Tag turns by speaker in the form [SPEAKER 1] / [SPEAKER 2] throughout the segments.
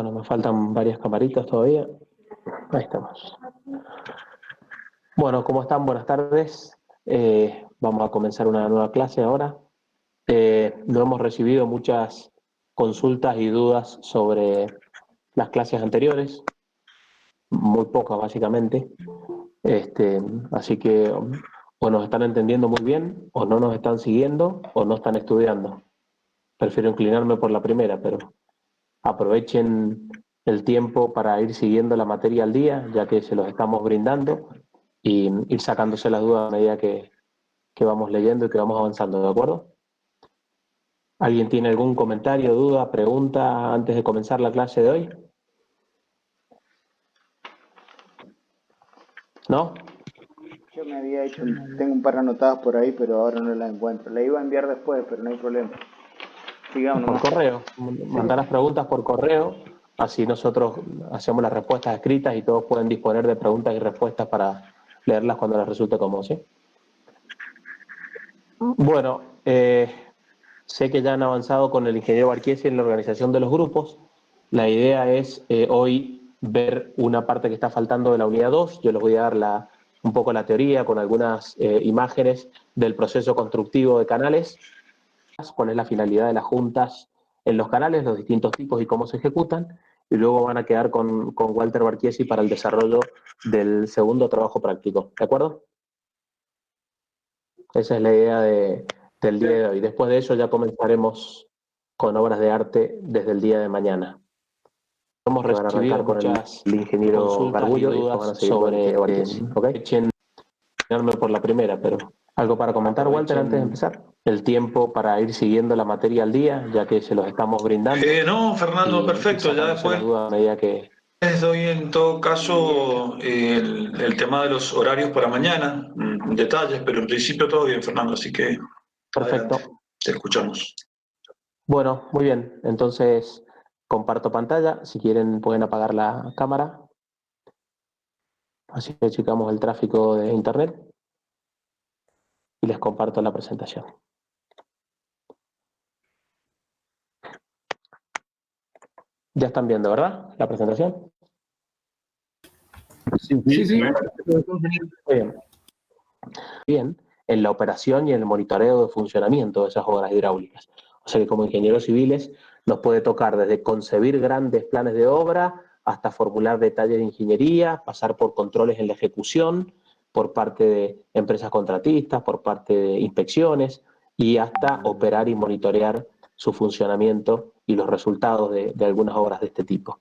[SPEAKER 1] Bueno, me faltan varias camaritas todavía. Ahí estamos. Bueno, ¿cómo están? Buenas tardes. Vamos a comenzar una nueva clase ahora. No hemos recibido muchas consultas y dudas sobre las clases anteriores, muy pocas básicamente. Así que o nos están entendiendo muy bien, o no nos están siguiendo, o no están estudiando. Prefiero inclinarme por la primera, pero aprovechen el tiempo para ir siguiendo la materia al día, ya que se los estamos brindando, y ir sacándose las dudas a medida que vamos leyendo y que vamos avanzando, ¿de acuerdo? ¿Alguien tiene algún comentario, duda, pregunta antes de comenzar la clase de hoy? ¿No?
[SPEAKER 2] Yo me había hecho, tengo un par anotadas por ahí, pero ahora no las encuentro. La iba a enviar después, pero no hay problema. Sigamos
[SPEAKER 1] Por
[SPEAKER 2] nomás.
[SPEAKER 1] correo. Mandar las preguntas por correo, así nosotros hacemos las respuestas escritas y todos pueden disponer de preguntas y respuestas para leerlas cuando les resulte cómodo, ¿sí? Bueno, sé que ya han avanzado con el ingeniero Barquiesi en la organización de los grupos. La idea es hoy ver una parte que está faltando de la unidad 2. Yo les voy a dar un poco la teoría con algunas imágenes del proceso constructivo de canales, cuál es la finalidad de las juntas en los canales, los distintos tipos y cómo se ejecutan, y luego van a quedar con Walter Barquiesi para el desarrollo del segundo trabajo práctico. ¿De acuerdo? Esa es la idea del día de hoy. Después de eso ya comenzaremos con obras de arte desde el día de mañana. Hemos recibido con el ingeniero consultas y dudas sobre echen por la primera, pero ¿algo para comentar, Walter, antes de empezar? El tiempo para ir siguiendo la materia al día, ya que se los estamos brindando.
[SPEAKER 3] No, Fernando, perfecto. Ya después
[SPEAKER 1] a medida que
[SPEAKER 3] les doy en todo caso el tema de los horarios para mañana, detalles, pero en principio todo bien, Fernando, así que
[SPEAKER 1] perfecto.
[SPEAKER 3] adelante, te escuchamos.
[SPEAKER 1] Bueno, muy bien. Entonces, comparto pantalla. Si quieren, pueden apagar la cámara. Así que checamos el tráfico de internet. Y les comparto la presentación. Ya están viendo, ¿verdad? La presentación.
[SPEAKER 4] Sí.
[SPEAKER 1] Muy bien. Bien, en la operación y en el monitoreo de funcionamiento de esas obras hidráulicas. O sea que como ingenieros civiles nos puede tocar desde concebir grandes planes de obra hasta formular detalles de ingeniería, pasar por controles en la ejecución, por parte de empresas contratistas, por parte de inspecciones y hasta operar y monitorear su funcionamiento y los resultados de algunas obras de este tipo.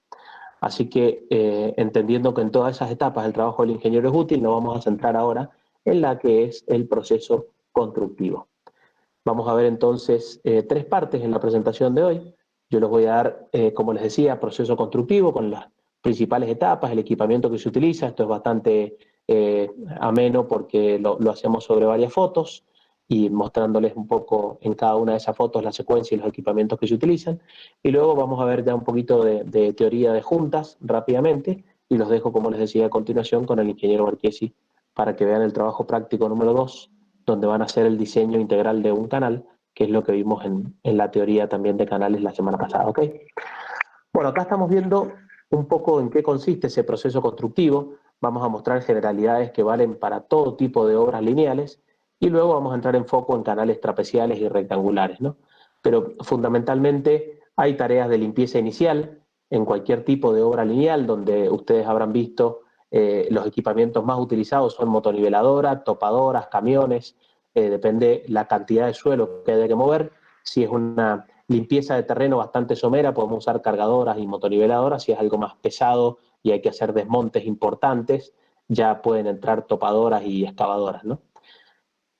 [SPEAKER 1] Así que entendiendo que en todas esas etapas el trabajo del ingeniero es útil, nos vamos a centrar ahora en la que es el proceso constructivo. Vamos a ver entonces tres partes en la presentación de hoy. Yo les voy a dar, como les decía, proceso constructivo con las principales etapas, el equipamiento que se utiliza. Esto es bastante ameno porque lo hacemos sobre varias fotos y mostrándoles un poco en cada una de esas fotos la secuencia y los equipamientos que se utilizan. Y luego vamos a ver ya un poquito de teoría de juntas rápidamente y los dejo, como les decía, a continuación con el ingeniero Barquiesi para que vean el trabajo práctico número 2, donde van a hacer el diseño integral de un canal, que es lo que vimos en la teoría también de canales la semana pasada, ¿ok? Bueno, acá estamos viendo un poco en qué consiste ese proceso constructivo. Vamos a mostrar generalidades que valen para todo tipo de obras lineales y luego vamos a entrar en foco en canales trapeciales y rectangulares, ¿no? Pero fundamentalmente hay tareas de limpieza inicial en cualquier tipo de obra lineal donde ustedes habrán visto los equipamientos más utilizados son motoniveladoras, topadoras, camiones, depende la cantidad de suelo que haya que mover. Si es una limpieza de terreno bastante somera, podemos usar cargadoras y motoniveladoras. Si es algo más pesado y hay que hacer desmontes importantes, ya pueden entrar topadoras y excavadoras, ¿no?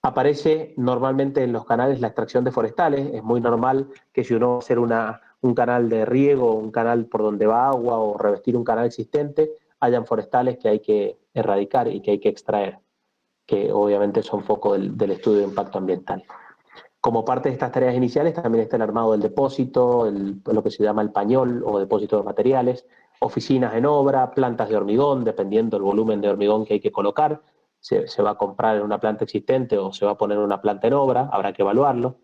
[SPEAKER 1] Aparece normalmente en los canales la extracción de forestales. Es muy normal que si uno va a hacer un canal de riego, un canal por donde va agua o revestir un canal existente, hayan forestales que hay que erradicar y que hay que extraer, que obviamente son foco del estudio de impacto ambiental. Como parte de estas tareas iniciales también está el armado del depósito, lo que se llama el pañol o depósito de materiales, oficinas en obra, plantas de hormigón, dependiendo del volumen de hormigón que hay que colocar. Se va a comprar en una planta existente o se va a poner una planta en obra, habrá que evaluarlo.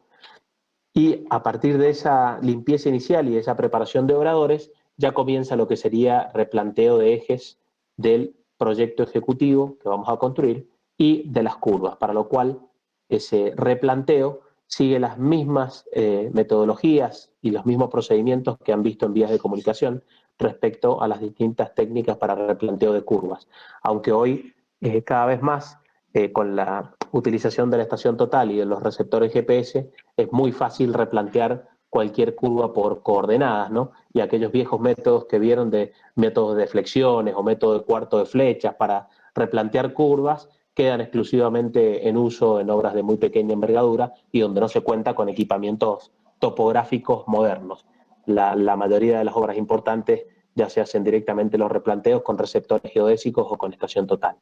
[SPEAKER 1] Y a partir de esa limpieza inicial y de esa preparación de obradores, ya comienza lo que sería replanteo de ejes del proyecto ejecutivo que vamos a construir y de las curvas, para lo cual ese replanteo sigue las mismas metodologías y los mismos procedimientos que han visto en vías de comunicación respecto a las distintas técnicas para replanteo de curvas. Aunque hoy cada vez más con la utilización de la estación total y de los receptores GPS es muy fácil replantear cualquier curva por coordenadas, ¿no? Y aquellos viejos métodos que vieron de métodos de flexiones o método de cuarto de flechas para replantear curvas quedan exclusivamente en uso en obras de muy pequeña envergadura y donde no se cuenta con equipamientos topográficos modernos. La mayoría de las obras importantes ya se hacen directamente los replanteos con receptores geodésicos o con estación total.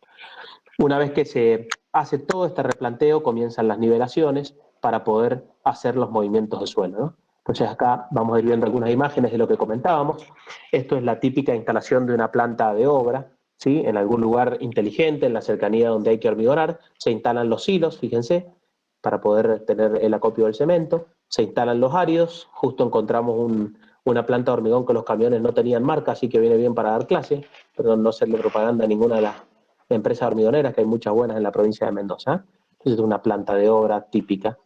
[SPEAKER 1] Una vez que se hace todo este replanteo, comienzan las nivelaciones para poder hacer los movimientos de suelo, ¿no? Entonces acá vamos a ir viendo algunas imágenes de lo que comentábamos. Esto es la típica instalación de una planta de obra, ¿sí? En algún lugar inteligente, en la cercanía donde hay que hormigonar, se instalan los silos, fíjense, para poder tener el acopio del cemento, se instalan los áridos, justo encontramos una planta de hormigón que los camiones no tenían marca, así que viene bien para dar clase, perdón, no hacerle propaganda a ninguna de las empresas hormigoneras, que hay muchas buenas en la provincia de Mendoza. Entonces es una planta de obra típica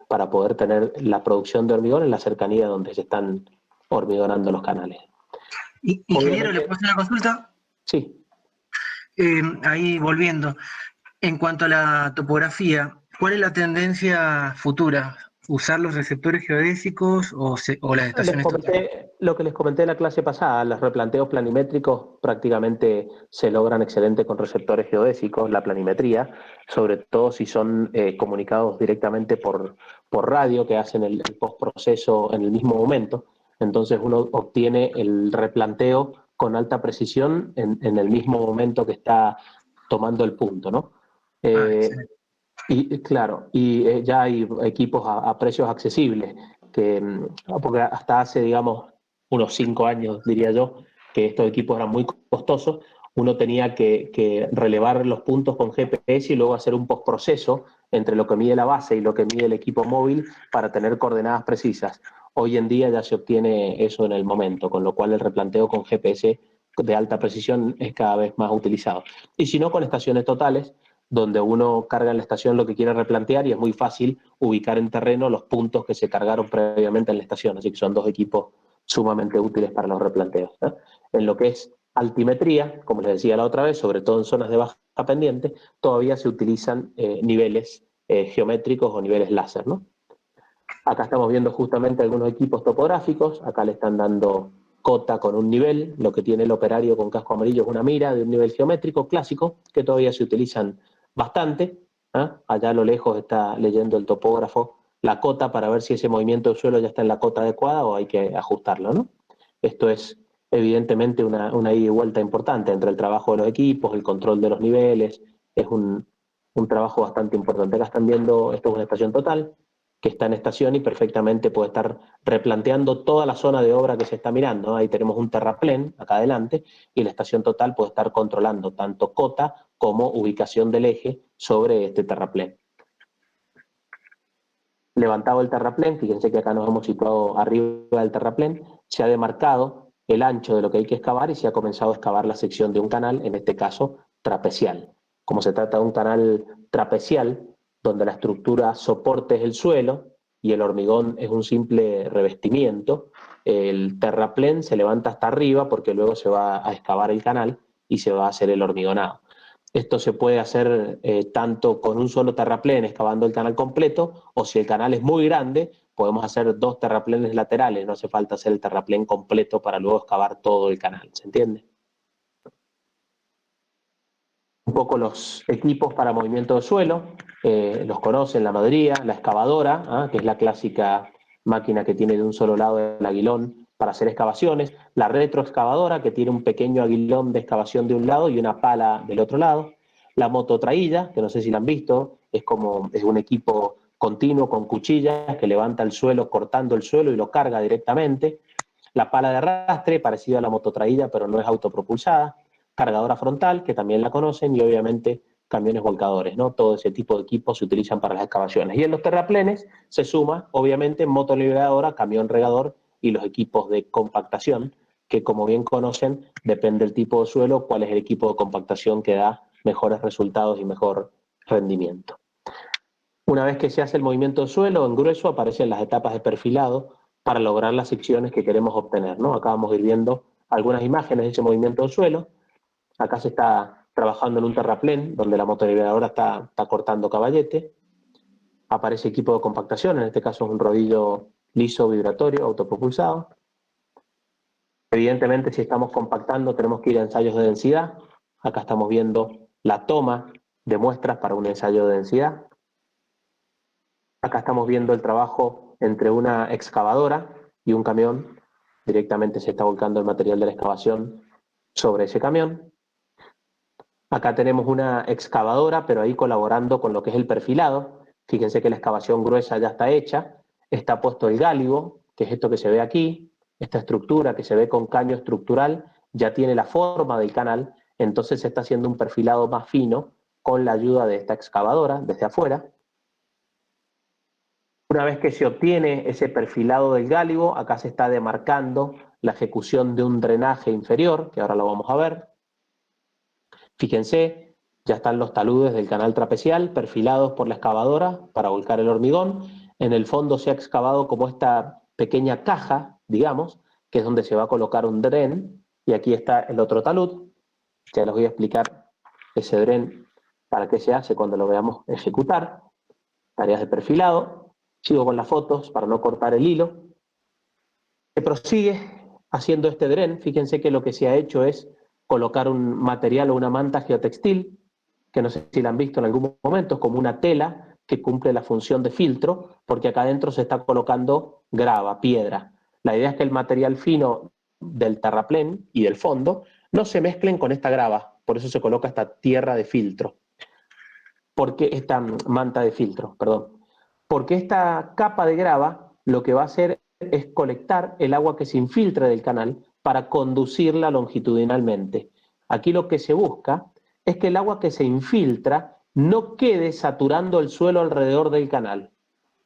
[SPEAKER 1] para poder tener la producción de hormigón en la cercanía donde se están hormigonando los canales.
[SPEAKER 4] Ingeniero, ¿le puedo hacer una consulta?
[SPEAKER 1] Sí.
[SPEAKER 4] Ahí volviendo, en cuanto a la topografía, ¿cuál es la tendencia futura? ¿Usar los receptores geodésicos o las estaciones totales?
[SPEAKER 1] Lo que les comenté en la clase pasada, los replanteos planimétricos prácticamente se logran excelente con receptores geodésicos, la planimetría, sobre todo si son comunicados directamente por radio, que hacen el postproceso en el mismo momento. Entonces uno obtiene el replanteo con alta precisión en el mismo momento que está tomando el punto, ¿no? Y claro, y ya hay equipos a precios accesibles, que, porque hasta hace, digamos, unos 5 años, diría yo, que estos equipos eran muy costosos, uno tenía que relevar los puntos con GPS y luego hacer un postproceso entre lo que mide la base y lo que mide el equipo móvil para tener coordenadas precisas. Hoy en día ya se obtiene eso en el momento, con lo cual el replanteo con GPS de alta precisión es cada vez más utilizado. Y si no, con estaciones totales, donde uno carga en la estación lo que quiere replantear y es muy fácil ubicar en terreno los puntos que se cargaron previamente en la estación. Así que son dos equipos sumamente útiles para los replanteos, ¿no? En lo que es altimetría, como les decía la otra vez, sobre todo en zonas de baja pendiente, todavía se utilizan niveles geométricos o niveles láser, ¿no? Acá estamos viendo justamente algunos equipos topográficos. Acá le están dando cota con un nivel. Lo que tiene el operario con casco amarillo es una mira de un nivel geométrico clásico que todavía se utilizan bastante. Allá a lo lejos está leyendo el topógrafo la cota para ver si ese movimiento del suelo ya está en la cota adecuada o hay que ajustarlo, ¿no? Esto es evidentemente una ida y vuelta importante entre el trabajo de los equipos, el control de los niveles. Es un trabajo bastante importante. Acá están viendo, esto es una estación total, que está en estación y perfectamente puede estar replanteando toda la zona de obra que se está mirando, ¿no? Ahí tenemos un terraplén acá adelante y la estación total puede estar controlando tanto cota como ubicación del eje sobre este terraplén. Levantado el terraplén, fíjense que acá nos hemos situado arriba del terraplén, se ha demarcado el ancho de lo que hay que excavar y se ha comenzado a excavar la sección de un canal, en este caso trapecial. Como se trata de un canal trapecial, donde la estructura soporte es el suelo y el hormigón es un simple revestimiento, el terraplén se levanta hasta arriba porque luego se va a excavar el canal y se va a hacer el hormigonado. Esto se puede hacer tanto con un solo terraplén excavando el canal completo, o si el canal es muy grande, podemos hacer 2 terraplenes laterales, no hace falta hacer el terraplén completo para luego excavar todo el canal, ¿se entiende? Un poco los equipos para movimiento de suelo, los conocen la mayoría, la excavadora, que es la clásica máquina que tiene de un solo lado el aguilón para hacer excavaciones, la retroexcavadora que tiene un pequeño aguilón de excavación de un lado y una pala del otro lado, la mototraílla, que no sé si la han visto, es un equipo continuo con cuchillas que levanta el suelo cortando el suelo y lo carga directamente, la pala de arrastre, parecida a la mototraílla pero no es autopropulsada, cargadora frontal, que también la conocen, y obviamente camiones volcadores, ¿no? Todo ese tipo de equipos se utilizan para las excavaciones. Y en los terraplenes se suma, obviamente, motoliberadora, camión regador y los equipos de compactación que como bien conocen, depende del tipo de suelo, cuál es el equipo de compactación que da mejores resultados y mejor rendimiento. Una vez que se hace el movimiento de suelo, en grueso aparecen las etapas de perfilado para lograr las secciones que queremos obtener, ¿no? Acá vamos a ir viendo algunas imágenes de ese movimiento de suelo. Acá se está trabajando en un terraplén, donde la motorización está cortando caballete. Aparece equipo de compactación, en este caso es un rodillo liso vibratorio, autopropulsado. Evidentemente, si estamos compactando, tenemos que ir a ensayos de densidad. Acá estamos viendo la toma de muestras para un ensayo de densidad. Acá estamos viendo el trabajo entre una excavadora y un camión. Directamente se está volcando el material de la excavación sobre ese camión. Acá tenemos una excavadora, pero ahí colaborando con lo que es el perfilado. Fíjense que la excavación gruesa ya está hecha. Está puesto el gálibo, que es esto que se ve aquí. Esta estructura que se ve con caño estructural ya tiene la forma del canal. Entonces se está haciendo un perfilado más fino con la ayuda de esta excavadora desde afuera. Una vez que se obtiene ese perfilado del gálibo, acá se está demarcando la ejecución de un drenaje inferior, que ahora lo vamos a ver. Fíjense, ya están los taludes del canal trapecial perfilados por la excavadora para volcar el hormigón. En el fondo se ha excavado como esta pequeña caja, digamos, que es donde se va a colocar un dren. Y aquí está el otro talud. Ya les voy a explicar ese dren para qué se hace cuando lo veamos ejecutar. Tareas de perfilado. Sigo con las fotos para no cortar el hilo. Se prosigue haciendo este dren. Fíjense que lo que se ha hecho es colocar un material o una manta geotextil, que no sé si la han visto en algún momento, es como una tela que cumple la función de filtro, porque acá adentro se está colocando grava, piedra. La idea es que el material fino del terraplén y del fondo no se mezclen con esta grava, por eso se coloca esta tierra de filtro. Porque esta manta de filtro, perdón. Porque esta capa de grava lo que va a hacer es colectar el agua que se infiltre del canal para conducirla longitudinalmente. Aquí lo que se busca es que el agua que se infiltra no quede saturando el suelo alrededor del canal.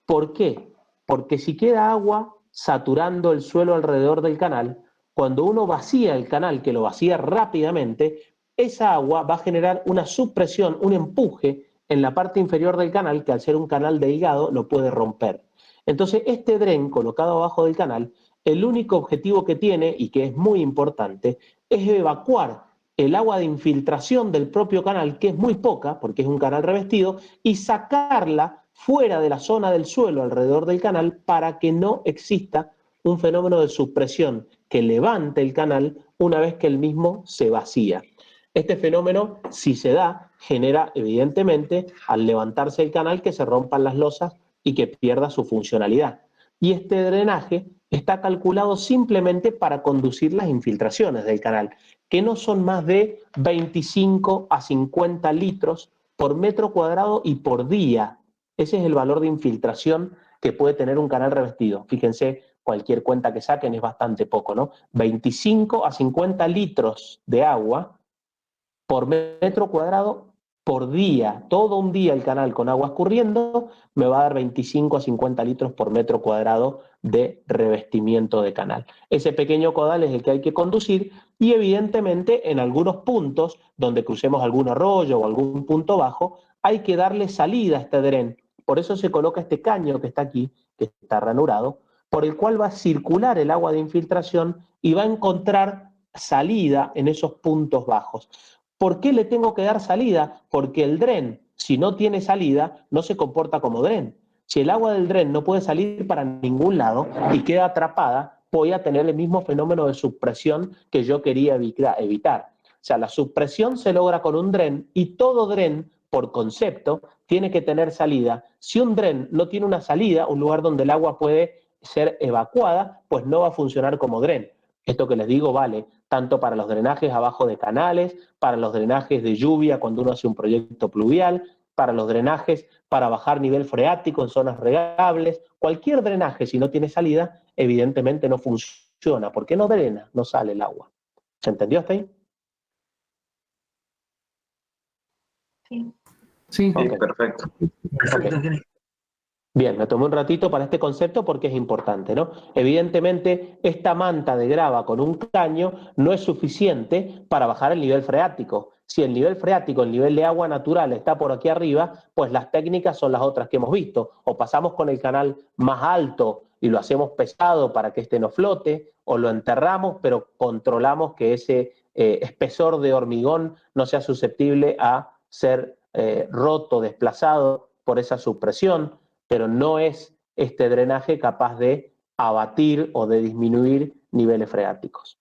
[SPEAKER 1] ¿Por qué? Porque si queda agua saturando el suelo alrededor del canal, cuando uno vacía el canal, que lo vacía rápidamente, esa agua va a generar una subpresión, un empuje en la parte inferior del canal, que al ser un canal delgado lo puede romper. Entonces, este dren colocado abajo del canal, el único objetivo que tiene, y que es muy importante, es evacuar el agua de infiltración del propio canal, que es muy poca, porque es un canal revestido, y sacarla fuera de la zona del suelo alrededor del canal para que no exista un fenómeno de subpresión que levante el canal una vez que el mismo se vacía. Este fenómeno, si se da, genera evidentemente al levantarse el canal que se rompan las losas y que pierda su funcionalidad. Y este drenaje está calculado simplemente para conducir las infiltraciones del canal, que no son más de 25 a 50 litros por metro cuadrado y por día. Ese es el valor de infiltración que puede tener un canal revestido. Fíjense, cualquier cuenta que saquen es bastante poco, ¿no? 25 a 50 litros de agua por metro cuadrado por día. Todo un día el canal con agua escurriendo me va a dar 25 a 50 litros por metro cuadrado de revestimiento de canal. Ese pequeño caudal es el que hay que conducir y evidentemente en algunos puntos donde crucemos algún arroyo o algún punto bajo hay que darle salida a este dren. Por eso se coloca este caño que está aquí, que está ranurado, por el cual va a circular el agua de infiltración y va a encontrar salida en esos puntos bajos. ¿Por qué le tengo que dar salida? Porque el dren, si no tiene salida, no se comporta como dren. Si el agua del dren no puede salir para ningún lado y queda atrapada, voy a tener el mismo fenómeno de subpresión que yo quería evitar. O sea, la subpresión se logra con un dren y todo dren, por concepto, tiene que tener salida. Si un dren no tiene una salida, un lugar donde el agua puede ser evacuada, pues no va a funcionar como dren. Esto que les digo vale tanto para los drenajes abajo de canales, para los drenajes de lluvia cuando uno hace un proyecto pluvial, para los drenajes para bajar nivel freático en zonas regables. Cualquier drenaje, si no tiene salida, evidentemente no funciona, porque no drena, no sale el agua. ¿Se entendió hasta ahí?
[SPEAKER 5] Sí.
[SPEAKER 3] Sí, perfecto.
[SPEAKER 4] Perfecto.
[SPEAKER 1] Ok. Bien, me tomé un ratito para este concepto porque es importante, ¿no? Evidentemente, esta manta de grava con un caño no es suficiente para bajar el nivel freático. Si el nivel freático, el nivel de agua natural está por aquí arriba, pues las técnicas son las otras que hemos visto. O pasamos con el canal más alto y lo hacemos pesado para que este no flote, o lo enterramos, pero controlamos que ese espesor de hormigón no sea susceptible a ser roto, desplazado por esa supresión, pero no es este drenaje capaz de abatir o de disminuir niveles freáticos.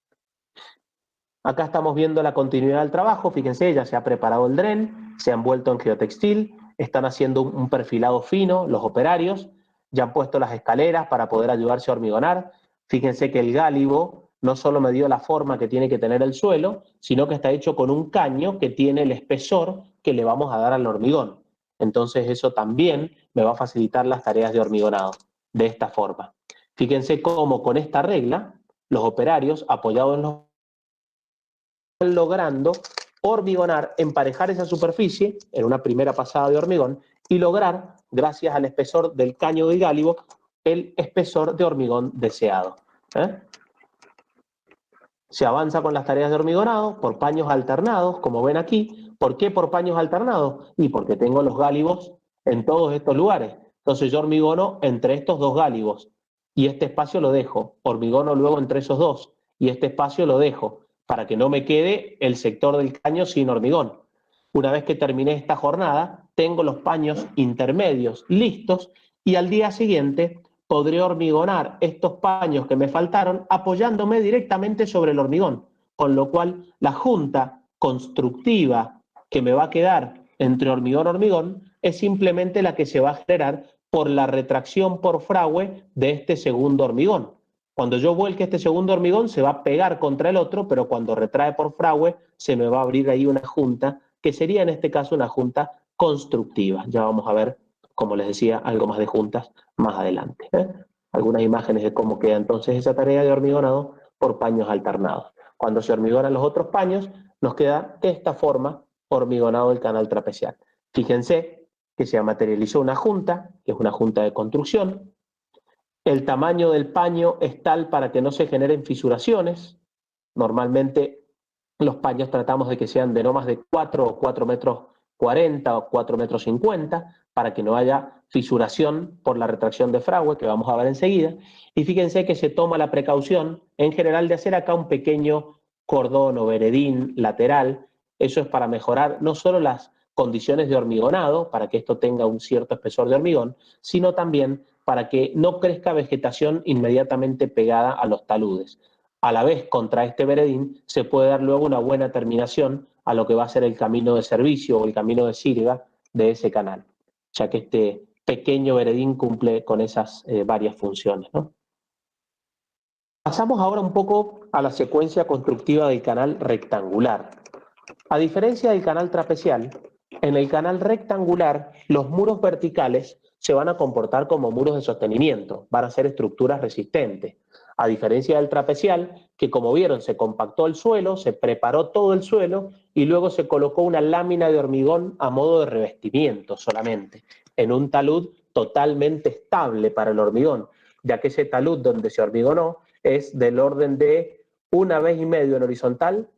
[SPEAKER 1] Acá estamos viendo la continuidad del trabajo, fíjense, ya se ha preparado el dren, se han envuelto en geotextil, están haciendo un perfilado fino los operarios, ya han puesto las escaleras para poder ayudarse a hormigonar. Fíjense que el gálibo no solo me dio la forma que tiene que tener el suelo, sino que está hecho con un caño que tiene el espesor que le vamos a dar al hormigón. Entonces eso también me va a facilitar las tareas de hormigonado, de esta forma. Fíjense cómo con esta regla, los operarios, apoyados en los logrando hormigonar, emparejar esa superficie en una primera pasada de hormigón y lograr, gracias al espesor del caño de gálibo, el espesor de hormigón deseado. Se avanza con las tareas de hormigonado por paños alternados, como ven aquí. ¿Por qué por paños alternados? Y porque tengo los gálibos en todos estos lugares. Entonces yo hormigono entre estos dos gálibos y este espacio lo dejo. Hormigono luego entre esos dos y este espacio lo dejo para que no me quede el sector del caño sin hormigón. Una vez que terminé esta jornada, tengo los paños intermedios listos y al día siguiente podré hormigonar estos paños que me faltaron apoyándome directamente sobre el hormigón, con lo cual la junta constructiva que me va a quedar entre hormigón-hormigón es simplemente la que se va a generar por la retracción por fragüe de este segundo hormigón. Cuando yo vuelque este segundo hormigón se va a pegar contra el otro, pero cuando retrae por fragüe se me va a abrir ahí una junta, que sería en este caso una junta constructiva. Ya vamos a ver, como les decía, algo más de juntas más adelante. Algunas imágenes de cómo queda entonces esa tarea de hormigonado por paños alternados. Cuando se hormigonan los otros paños, nos queda de esta forma hormigonado el canal trapezial. Fíjense que se materializó una junta, que es una junta de construcción. El tamaño del paño es tal para que no se generen fisuraciones. Normalmente los paños tratamos de que sean de no más de 4 o 4 metros 40 o 4 metros 50 para que no haya fisuración por la retracción de fragüe, que vamos a ver enseguida. Y fíjense que se toma la precaución en general de hacer acá un pequeño cordón o veredín lateral. Eso es para mejorar no solo las condiciones de hormigonado, para que esto tenga un cierto espesor de hormigón, sino también para que no crezca vegetación inmediatamente pegada a los taludes. A la vez, contra este veredín se puede dar luego una buena terminación a lo que va a ser el camino de servicio o el camino de sirga de ese canal, ya que este pequeño veredín cumple con esas varias funciones, ¿no? Pasamos ahora un poco a la secuencia constructiva del canal rectangular. A diferencia del canal trapezial, en el canal rectangular los muros verticales se van a comportar como muros de sostenimiento, van a ser estructuras resistentes. A diferencia del trapezial, que como vieron se compactó el suelo, se preparó todo el suelo y luego se colocó una lámina de hormigón a modo de revestimiento solamente, en un talud totalmente estable para el hormigón, ya que ese talud donde se hormigonó es del orden de 1,5 veces en horizontal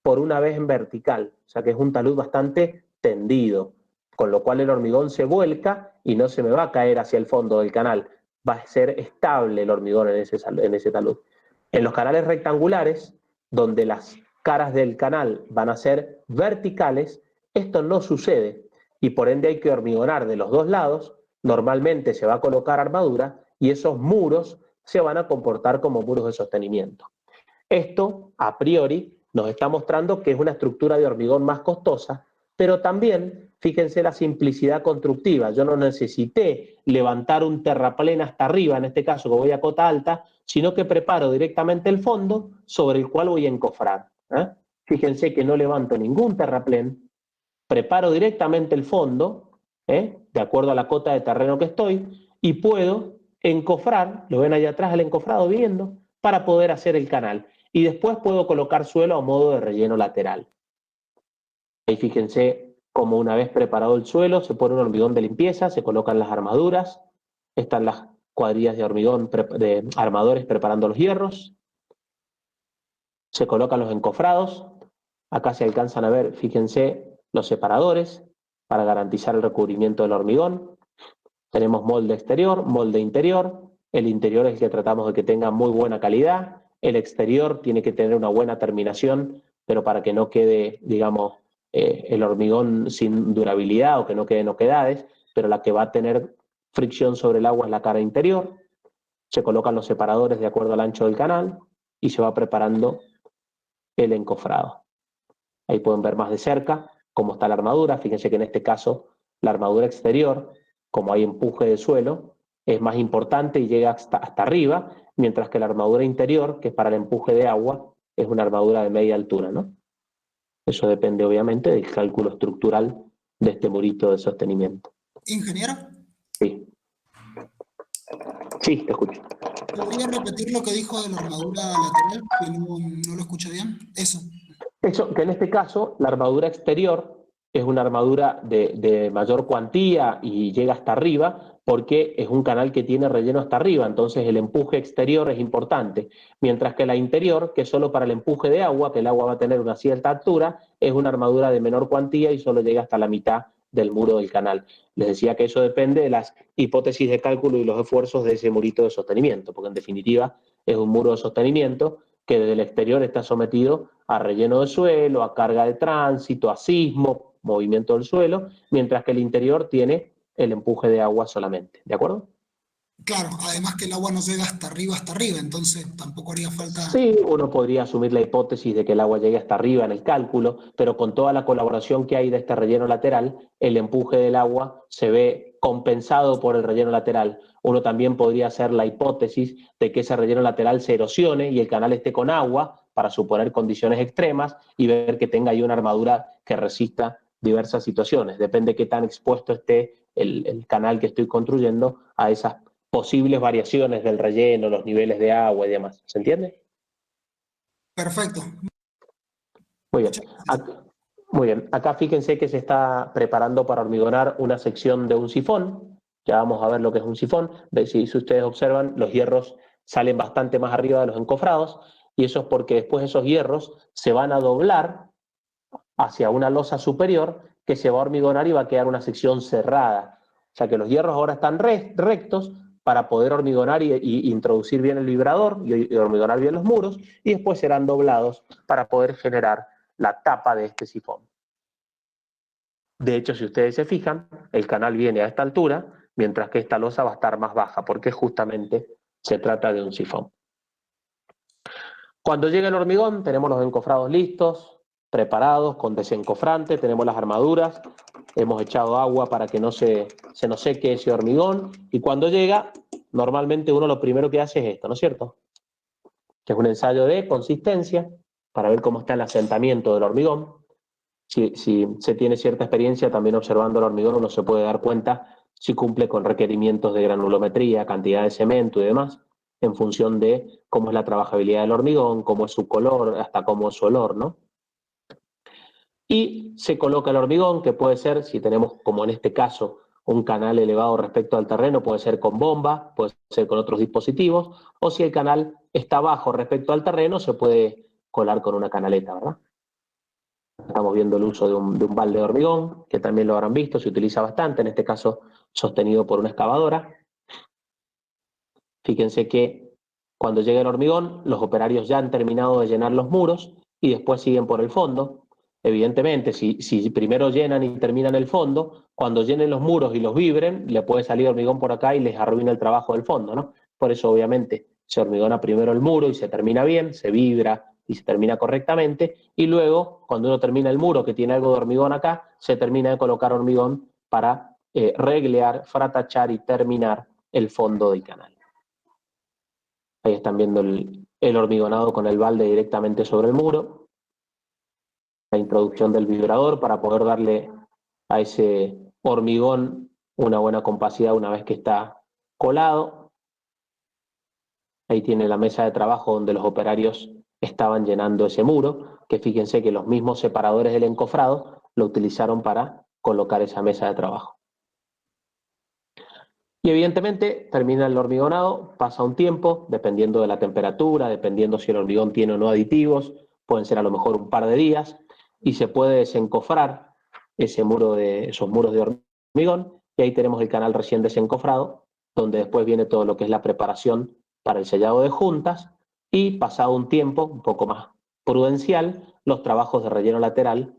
[SPEAKER 1] por 1 vez en vertical, o sea que es un talud bastante tendido, con lo cual el hormigón se vuelca y no se me va a caer hacia el fondo del canal, va a ser estable el hormigón en ese talud. En los canales rectangulares, donde las caras del canal van a ser verticales, esto no sucede y por ende hay que hormigonar de los dos lados, normalmente se va a colocar armadura y esos muros se van a comportar como muros de sostenimiento. Esto, a priori, nos está mostrando que es una estructura de hormigón más costosa, pero también, fíjense la simplicidad constructiva. Yo no necesité levantar un terraplén hasta arriba, en este caso que voy a cota alta, sino que preparo directamente el fondo sobre el cual voy a encofrar. Fíjense que no levanto ningún terraplén, preparo directamente el fondo, de acuerdo a la cota de terreno que estoy, y puedo encofrar, lo ven ahí atrás el encofrado viendo, para poder hacer el canal. Y después puedo colocar suelo a modo de relleno lateral. Ahí fíjense cómo una vez preparado el suelo se pone un hormigón de limpieza, se colocan las armaduras, Están las cuadrillas de hormigón, de armadores preparando los hierros. Se colocan los encofrados. Acá se alcanzan a ver, fíjense, los separadores para garantizar el recubrimiento del hormigón. Tenemos molde exterior, molde interior. El interior es el que tratamos de que tenga muy buena calidad. El exterior tiene que tener una buena terminación, pero para que no quede, digamos, el hormigón sin durabilidad o que no queden oquedades, pero la que va a tener fricción sobre el agua es la cara interior. Se colocan los separadores de acuerdo al ancho del canal y se va preparando el encofrado. Ahí pueden ver más de cerca cómo está la armadura. Fíjense que en este caso la armadura exterior, como hay empuje de suelo, es más importante y llega hasta arriba, mientras que la armadura interior, que es para el empuje de agua, es una armadura de media altura, ¿no? Eso depende obviamente del cálculo estructural de este murito de sostenimiento.
[SPEAKER 5] Ingeniero,
[SPEAKER 1] Sí. Sí, te escucho.
[SPEAKER 5] ¿podría repetir lo que dijo de la armadura lateral? Que no lo escuché bien. Eso.
[SPEAKER 1] Eso, que en este caso la armadura exterior es una armadura de mayor cuantía y llega hasta arriba porque es un canal que tiene relleno hasta arriba, entonces el empuje exterior es importante, mientras que la interior, que es solo para el empuje de agua, que el agua va a tener una cierta altura, es una armadura de menor cuantía y solo llega hasta la mitad del muro del canal. Les decía que eso depende de las hipótesis de cálculo y los esfuerzos de ese murito de sostenimiento, porque en definitiva es un muro de sostenimiento que desde el exterior está sometido a relleno de suelo, a carga de tránsito, a sismo, movimiento del suelo, mientras que el interior tiene el empuje de agua solamente. ¿De acuerdo?
[SPEAKER 5] Claro, además que el agua no llega hasta arriba, entonces tampoco haría falta...
[SPEAKER 1] Sí, uno podría asumir la hipótesis de que el agua llegue hasta arriba en el cálculo, pero con toda la colaboración que hay de este relleno lateral, el empuje del agua se ve compensado por el relleno lateral. Uno también podría hacer la hipótesis de que ese relleno lateral se erosione y el canal esté con agua para suponer condiciones extremas y ver que tenga ahí una armadura que resista diversas situaciones. Depende de qué tan expuesto esté el canal que estoy construyendo a esas posibles variaciones del relleno, los niveles de agua y demás. ¿Se entiende?
[SPEAKER 5] Perfecto.
[SPEAKER 1] Muy bien. Muy bien. Acá fíjense que se está preparando para hormigonar una sección de un sifón. Ya vamos a ver lo que es un sifón. Si ustedes observan, los hierros salen bastante más arriba de los encofrados y eso es porque después esos hierros se van a doblar hacia una losa superior que se va a hormigonar y va a quedar una sección cerrada. O sea que los hierros ahora están rectos para poder hormigonar y introducir bien el vibrador y hormigonar bien los muros, y después serán doblados para poder generar la tapa de este sifón. De hecho, si ustedes se fijan, el canal viene a esta altura, mientras que esta losa va a estar más baja, porque justamente se trata de un sifón. Cuando llegue el hormigón, tenemos los encofrados listos, preparados, con desencofrante, tenemos las armaduras, hemos echado agua para que no se nos seque ese hormigón, y cuando llega, normalmente uno lo primero que hace es esto, ¿no es cierto? Que es un ensayo de consistencia, para ver cómo está el asentamiento del hormigón. Si se tiene cierta experiencia, también observando el hormigón, uno se puede dar cuenta si cumple con requerimientos de granulometría, cantidad de cemento y demás, en función de cómo es la trabajabilidad del hormigón, cómo es su color, hasta cómo es su olor, ¿no? Y se coloca el hormigón, que puede ser, si tenemos, como en este caso, un canal elevado respecto al terreno, puede ser con bomba, puede ser con otros dispositivos, o si el canal está bajo respecto al terreno, se puede colar con una canaleta, ¿verdad? Estamos viendo el uso de un balde de hormigón, que también lo habrán visto, se utiliza bastante, en este caso sostenido por una excavadora. Fíjense que cuando llega el hormigón, los operarios ya han terminado de llenar los muros y después siguen por el fondo. Evidentemente, si primero llenan y terminan el fondo, cuando llenen los muros y los vibren, le puede salir hormigón por acá y les arruina el trabajo del fondo, ¿no? Por eso, obviamente, se hormigona primero el muro y se termina bien, se vibra y se termina correctamente, y luego, cuando uno termina el muro que tiene algo de hormigón acá, se termina de colocar hormigón para reglear, fratachar y terminar el fondo del canal. Ahí están viendo el hormigonado con el balde directamente sobre el muro. La introducción del vibrador para poder darle a ese hormigón una buena compacidad una vez que está colado. Ahí tiene la mesa de trabajo donde los operarios estaban llenando ese muro, que fíjense que los mismos separadores del encofrado lo utilizaron para colocar esa mesa de trabajo. Y evidentemente termina el hormigonado, pasa un tiempo, dependiendo de la temperatura, dependiendo si el hormigón tiene o no aditivos, pueden ser a lo mejor un par de días, y se puede desencofrar esos muros de hormigón, y ahí tenemos el canal recién desencofrado, donde después viene todo lo que es la preparación para el sellado de juntas, y pasado un tiempo, un poco más prudencial, los trabajos de relleno lateral,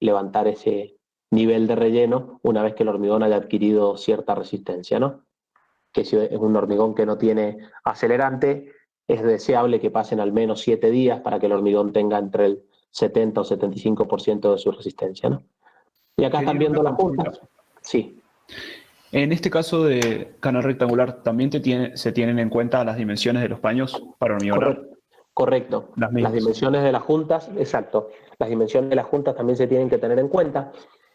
[SPEAKER 1] levantar ese nivel de relleno una vez que el hormigón haya adquirido cierta resistencia, ¿no? Que si es un hormigón que no tiene acelerante, es deseable que pasen al menos 7 días para que el hormigón tenga entre el 70 o 75% de su resistencia, ¿no? Y acá están
[SPEAKER 6] Ingeniero,
[SPEAKER 1] viendo
[SPEAKER 6] una
[SPEAKER 1] las
[SPEAKER 6] consulta.
[SPEAKER 1] juntas. Sí,
[SPEAKER 6] En este caso de canal rectangular, ¿también se tienen en cuenta las dimensiones de los paños para hormigonar?
[SPEAKER 1] correcto.
[SPEAKER 6] Las
[SPEAKER 1] Las
[SPEAKER 6] mismas.
[SPEAKER 1] dimensiones de las juntas, exacto. Las dimensiones de las juntas también se tienen que tener en cuenta.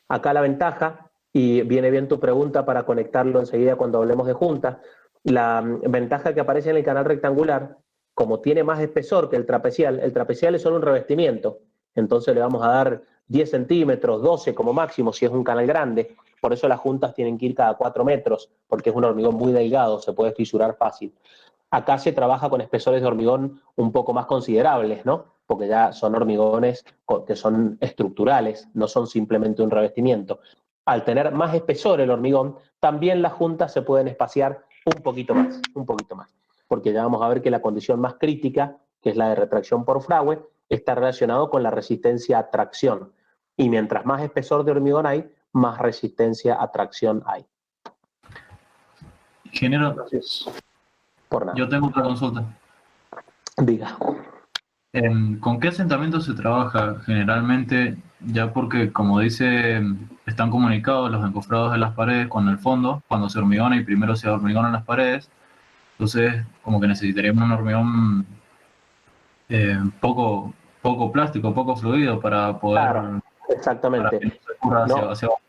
[SPEAKER 1] Acá la ventaja, y viene bien tu pregunta para conectarlo enseguida cuando hablemos de juntas, la ventaja que aparece en el canal rectangular, como tiene más espesor que el trapecial es solo un revestimiento, entonces le vamos a dar 10 centímetros, 12 como máximo si es un canal grande, por eso las juntas tienen que ir cada 4 metros, porque es un hormigón muy delgado, se puede fisurar fácil. Acá se trabaja con espesores de hormigón un poco más considerables, ¿no? Porque ya son hormigones que son estructurales, no son simplemente un revestimiento. Al tener más espesor el hormigón, también las juntas se pueden espaciar un poquito más, porque ya vamos a ver que la condición más crítica, que es la de retracción por fragüe, está relacionado con la resistencia a tracción. Y mientras más espesor de hormigón hay, más resistencia a tracción hay.
[SPEAKER 7] Ingeniero,
[SPEAKER 1] Entonces, por nada.
[SPEAKER 7] yo tengo otra consulta.
[SPEAKER 1] Diga.
[SPEAKER 7] ¿Con qué asentamiento se trabaja generalmente? Ya porque, como dice, están comunicados los encofrados de las paredes con el fondo, cuando se hormigona y primero se hormigona las paredes, entonces como que necesitaríamos un hormigón poco plástico, poco fluido para poder,
[SPEAKER 1] Claro,
[SPEAKER 7] para
[SPEAKER 1] exactamente.
[SPEAKER 7] que no se escurra
[SPEAKER 1] No,
[SPEAKER 7] hacia abajo.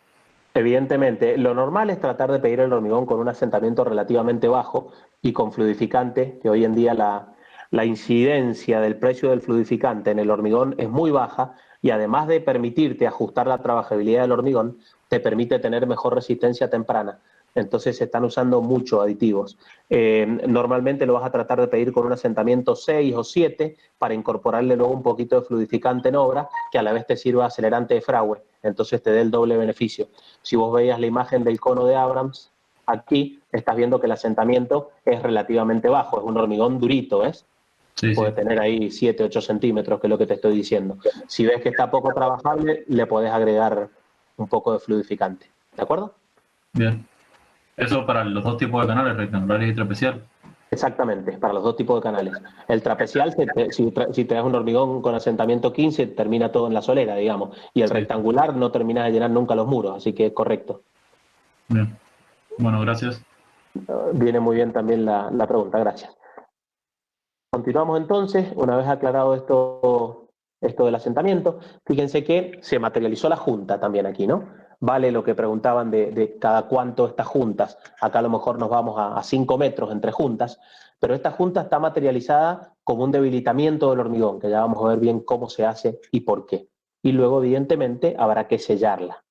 [SPEAKER 1] evidentemente, lo normal es tratar de pedir el hormigón con un asentamiento relativamente bajo y con fluidificante, que hoy en día la incidencia del precio del fluidificante en el hormigón es muy baja y además de permitirte ajustar la trabajabilidad del hormigón, te permite tener mejor resistencia temprana. Entonces se están usando mucho aditivos. Normalmente lo vas a tratar de pedir con un asentamiento 6 o 7 para incorporarle luego un poquito de fluidificante en obra que a la vez te sirva acelerante de fragüe, entonces te dé el doble beneficio. Si vos veías la imagen del cono de Abrams, aquí estás viendo que el asentamiento es relativamente bajo, es un hormigón durito, ¿ves?
[SPEAKER 7] Sí,
[SPEAKER 1] Puede
[SPEAKER 7] sí,
[SPEAKER 1] tener ahí 7, 8 centímetros, que es lo que te estoy diciendo. Si ves que está poco trabajable, le podés agregar un poco de fluidificante, ¿de acuerdo?
[SPEAKER 7] bien. Eso para los dos tipos de canales, rectangulares y trapecial.
[SPEAKER 1] Exactamente, para los dos tipos de canales. El trapecial, si traes un hormigón con asentamiento 15, termina todo en la solera, digamos. Y el
[SPEAKER 7] Sí.
[SPEAKER 1] rectangular no termina de llenar nunca los muros, así que correcto.
[SPEAKER 7] Bien. Bueno, gracias.
[SPEAKER 1] Viene muy bien también la pregunta, gracias. Continuamos entonces, una vez aclarado esto del asentamiento, fíjense que se materializó la junta también aquí, ¿no? Vale lo que preguntaban de cada cuánto estas juntas. Acá a lo mejor nos vamos a 5 metros entre juntas, pero esta junta está materializada como un debilitamiento del hormigón, que ya vamos a ver bien cómo se hace y por qué. Y luego, evidentemente, habrá que sellarla.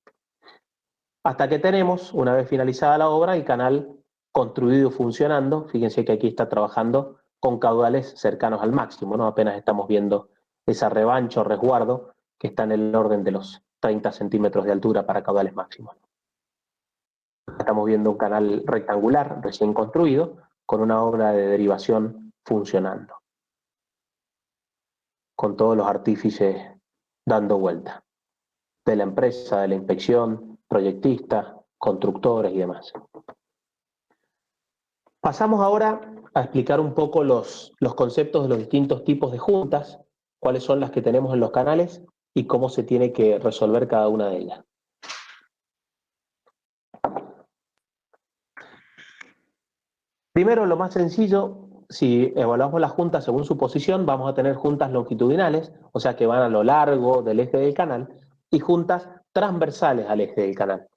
[SPEAKER 1] Hasta que tenemos, una vez finalizada la obra, el canal construido y funcionando. Fíjense que aquí está trabajando con caudales cercanos al máximo, ¿no? Apenas estamos viendo esa revancha o resguardo que está en el orden de los 30 centímetros de altura para caudales máximos. Estamos viendo un canal rectangular recién construido con una obra de derivación funcionando, con todos los artífices dando vuelta, de la empresa, de la inspección, proyectistas, constructores y demás. Pasamos ahora a explicar un poco los conceptos de los distintos tipos de juntas, cuáles son las que tenemos en los canales y cómo se tiene que resolver cada una de ellas. Primero, lo más sencillo, si evaluamos las juntas según su posición, vamos a tener juntas longitudinales, o sea que van a lo largo del eje del canal, y juntas transversales al eje del canal.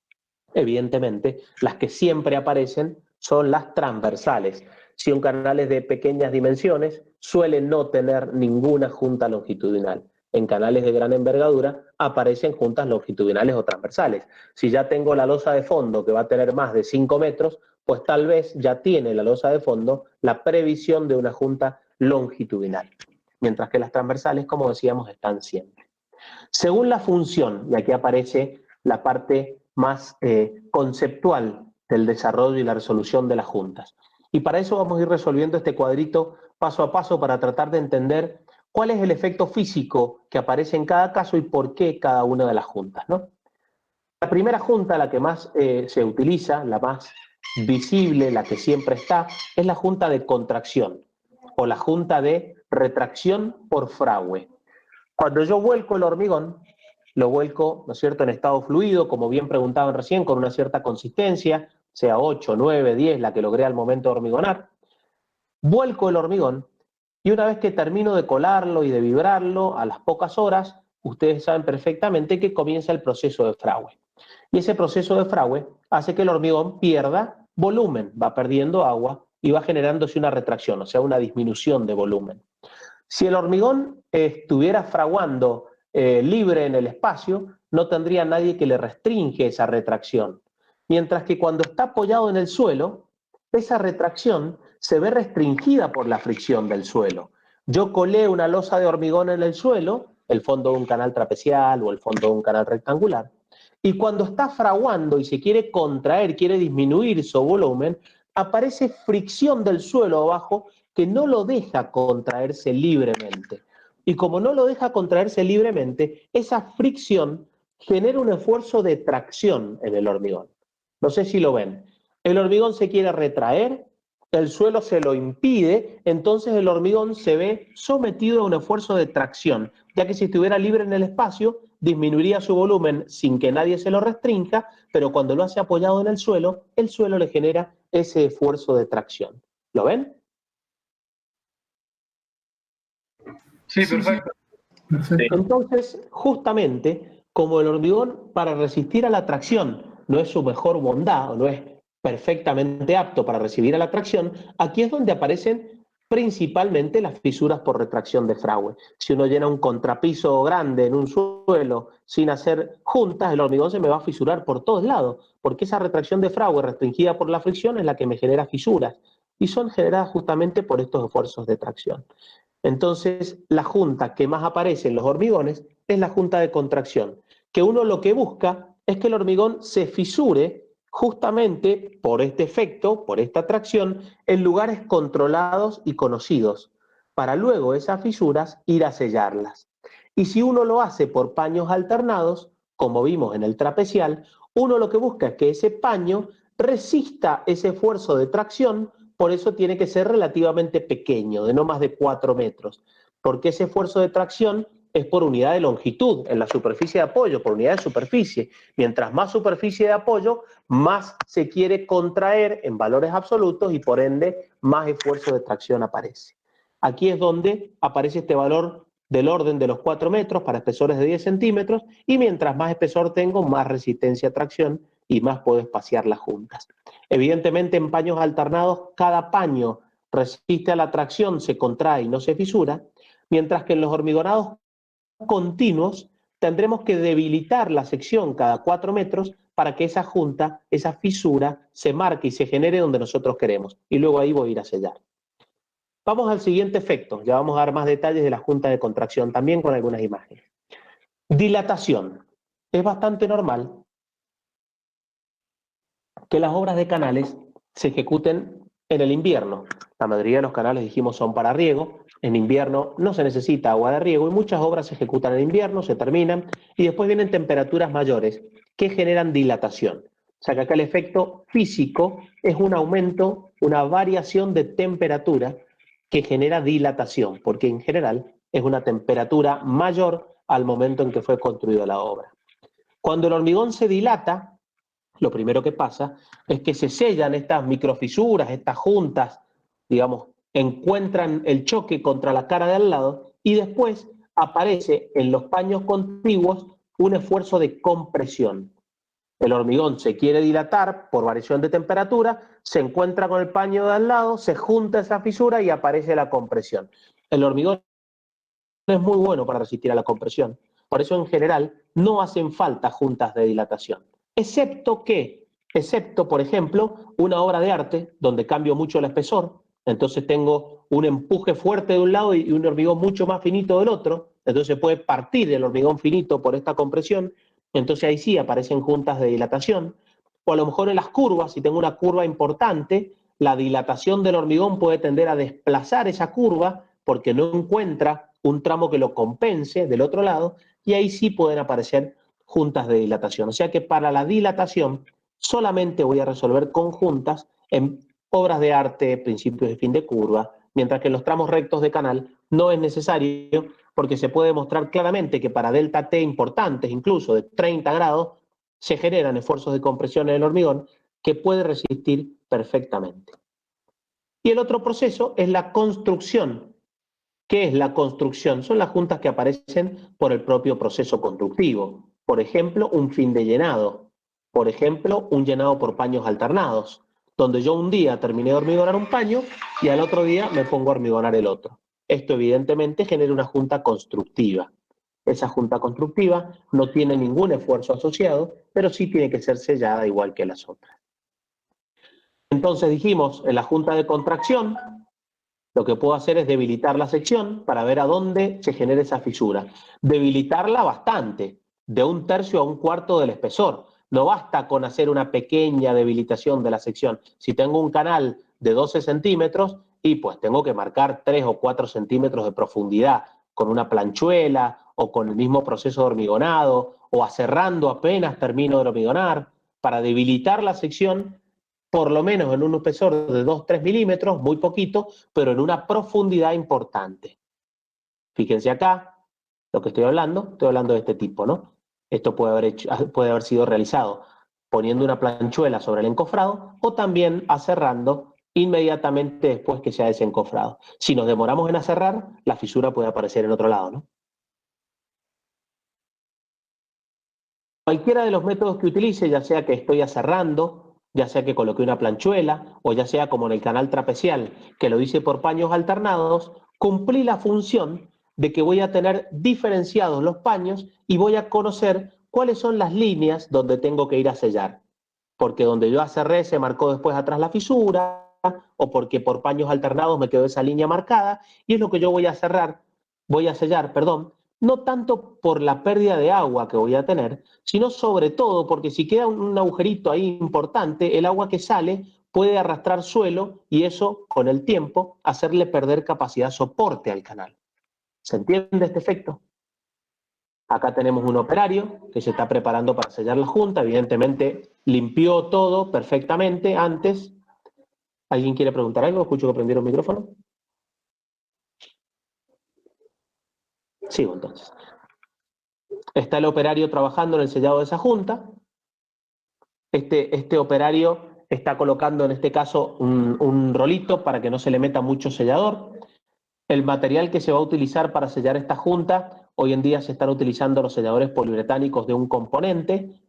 [SPEAKER 1] Evidentemente, las que siempre aparecen son las transversales. Si un canal es de pequeñas dimensiones, suele no tener ninguna junta longitudinal. En canales de gran envergadura aparecen juntas longitudinales o transversales. Si ya tengo la losa de fondo que va a tener más de 5 metros, pues tal vez ya tiene la losa de fondo la previsión de una junta longitudinal, mientras que las transversales, como decíamos, están siempre. Según la función, y aquí aparece la parte más conceptual del desarrollo y la resolución de las juntas. Y para eso vamos a ir resolviendo este cuadrito paso a paso para tratar de entender cuál es el efecto físico que aparece en cada caso y por qué cada una de las juntas, ¿no? La primera junta, la que más se utiliza, la más visible, la que siempre está, es la junta de contracción o la junta de retracción por fragüe. Cuando yo vuelco el hormigón, lo vuelco, ¿no es cierto?, en estado fluido, como bien preguntaban recién, con una cierta consistencia, sea 8, 9, 10, la que logré al momento de hormigonar. Vuelco el hormigón y una vez que termino de colarlo y de vibrarlo, a las pocas horas, ustedes saben perfectamente que comienza el proceso de fragüe. Y ese proceso de fragüe hace que el hormigón pierda volumen, va perdiendo agua y va generándose una retracción, o sea, una disminución de volumen. Si el hormigón estuviera fraguando libre en el espacio, no tendría nadie que le restringe esa retracción. Mientras que cuando está apoyado en el suelo, esa retracción se ve restringida por la fricción del suelo. Yo colé una losa de hormigón en el suelo, el fondo de un canal trapecial o el fondo de un canal rectangular, y cuando está fraguando y se quiere contraer, quiere disminuir su volumen, aparece fricción del suelo abajo que no lo deja contraerse libremente. Y como no lo deja contraerse libremente, esa fricción genera un esfuerzo de tracción en el hormigón. No sé si lo ven. El hormigón se quiere retraer, el suelo se lo impide, entonces el hormigón se ve sometido a un esfuerzo de tracción, ya que si estuviera libre en el espacio, disminuiría su volumen sin que nadie se lo restrinja, pero cuando lo hace apoyado en el suelo le genera ese esfuerzo de tracción. ¿Lo ven?
[SPEAKER 7] Sí, perfecto.
[SPEAKER 5] Perfecto.
[SPEAKER 1] Entonces, justamente, como el hormigón para resistir a la tracción no es su mejor bondad, o no es perfectamente apto para recibir a la tracción, aquí es donde aparecen principalmente las fisuras por retracción de fragüe. Si uno llena un contrapiso grande en un suelo sin hacer juntas, el hormigón se me va a fisurar por todos lados, porque esa retracción de fragüe restringida por la fricción es la que me genera fisuras, y son generadas justamente por estos esfuerzos de tracción. Entonces, la junta que más aparece en los hormigones es la junta de contracción, que uno lo que busca es que el hormigón se fisure justamente por este efecto, por esta tracción, en lugares controlados y conocidos, para luego esas fisuras ir a sellarlas. Y si uno lo hace por paños alternados, como vimos en el trapecial, uno lo que busca es que ese paño resista ese esfuerzo de tracción. Por eso tiene que ser relativamente pequeño, de no más de 4 metros, porque ese esfuerzo de tracción es por unidad de longitud en la superficie de apoyo, por unidad de superficie. Mientras más superficie de apoyo, más se quiere contraer en valores absolutos y por ende más esfuerzo de tracción aparece. Aquí es donde aparece este valor del orden de los 4 metros para espesores de 10 centímetros y mientras más espesor tengo, más resistencia a tracción y más puedo espaciar las juntas. Evidentemente, en paños alternados, cada paño resiste a la tracción, se contrae y no se fisura, mientras que en los hormigonados continuos tendremos que debilitar la sección cada 4 metros para que esa junta, esa fisura, se marque y se genere donde nosotros queremos. Y luego ahí voy a ir a sellar. Vamos al siguiente efecto. Ya vamos a dar más detalles de la junta de contracción también con algunas imágenes. Dilatación. Es bastante normal que las obras de canales se ejecuten en el invierno. La mayoría de los canales, dijimos, son para riego. En invierno no se necesita agua de riego y muchas obras se ejecutan en invierno, se terminan y después vienen temperaturas mayores que generan dilatación. O sea que acá el efecto físico es un aumento, una variación de temperatura que genera dilatación, porque en general es una temperatura mayor al momento en que fue construida la obra. Cuando el hormigón se dilata, lo primero que pasa es que se sellan estas microfisuras, estas juntas, digamos, encuentran el choque contra la cara de al lado y después aparece en los paños contiguos un esfuerzo de compresión. El hormigón se quiere dilatar por variación de temperatura, se encuentra con el paño de al lado, se junta esa fisura y aparece la compresión. El hormigón es muy bueno para resistir a la compresión. Por eso, en general, no hacen falta juntas de dilatación. Excepto que excepto, por ejemplo, una obra de arte donde cambio mucho el espesor, entonces tengo un empuje fuerte de un lado y un hormigón mucho más finito del otro, entonces puede partir el hormigón finito por esta compresión, entonces ahí sí aparecen juntas de dilatación, o a lo mejor en las curvas, si tengo una curva importante, la dilatación del hormigón puede tender a desplazar esa curva porque no encuentra un tramo que lo compense del otro lado, y ahí sí pueden aparecer juntas de dilatación. O sea que para la dilatación solamente voy a resolver conjuntas en obras de arte, principios de fin de curva, mientras que en los tramos rectos de canal no es necesario porque se puede demostrar claramente que para delta T importantes, incluso de 30 grados, se generan esfuerzos de compresión en el hormigón que puede resistir perfectamente. Y el otro proceso es la construcción. ¿Qué es la construcción? Son las juntas que aparecen por el propio proceso constructivo. Por ejemplo, un fin de llenado. Por ejemplo, un llenado por paños alternados, donde yo un día terminé de hormigonar un paño y al otro día me pongo a hormigonar el otro. Esto evidentemente genera una junta constructiva. Esa junta constructiva no tiene ningún esfuerzo asociado, pero sí tiene que ser sellada igual que las otras. Entonces dijimos, en la junta de contracción, lo que puedo hacer es debilitar la sección para ver a dónde se genera esa fisura. Debilitarla bastante, de 1/3 a 1/4 del espesor. No basta con hacer una pequeña debilitación de la sección. Si tengo un canal de 12 centímetros, y pues tengo que marcar 3 o 4 centímetros de profundidad con una planchuela o con el mismo proceso de hormigonado o aserrando apenas termino de hormigonar para debilitar la sección, por lo menos en un espesor de 2-3 milímetros, muy poquito, pero en una profundidad importante. Fíjense acá, lo que estoy hablando de este tipo, ¿no? Esto puede haber sido realizado poniendo una planchuela sobre el encofrado o también aserrando inmediatamente después que se ha desencofrado. Si nos demoramos en aserrar, la fisura puede aparecer en otro lado, ¿no? Cualquiera de los métodos que utilice, ya sea que estoy aserrando, ya sea que coloqué una planchuela, o ya sea como en el canal trapecial, que lo hice por paños alternados, cumplí la función de que voy a tener diferenciados los paños y voy a conocer cuáles son las líneas donde tengo que ir a sellar. Porque donde yo aserré se marcó después atrás la fisura, o porque por paños alternados me quedó esa línea marcada, y es lo que yo voy a sellar, no tanto por la pérdida de agua que voy a tener, sino sobre todo porque si queda un agujerito ahí importante, el agua que sale puede arrastrar suelo y eso, con el tiempo, hacerle perder capacidad soporte al canal. ¿Se entiende este efecto? Acá tenemos un operario que se está preparando para sellar la junta, evidentemente limpió todo perfectamente antes. ¿Alguien quiere preguntar algo? Escucho que prendieron el micrófono. Sigo entonces. Está el operario trabajando en el sellado de esa junta. Este operario está colocando en este caso un rolito para que no se le meta mucho sellador. El material que se va a utilizar para sellar esta junta, hoy en día se están utilizando los selladores poliuretánicos de un componente.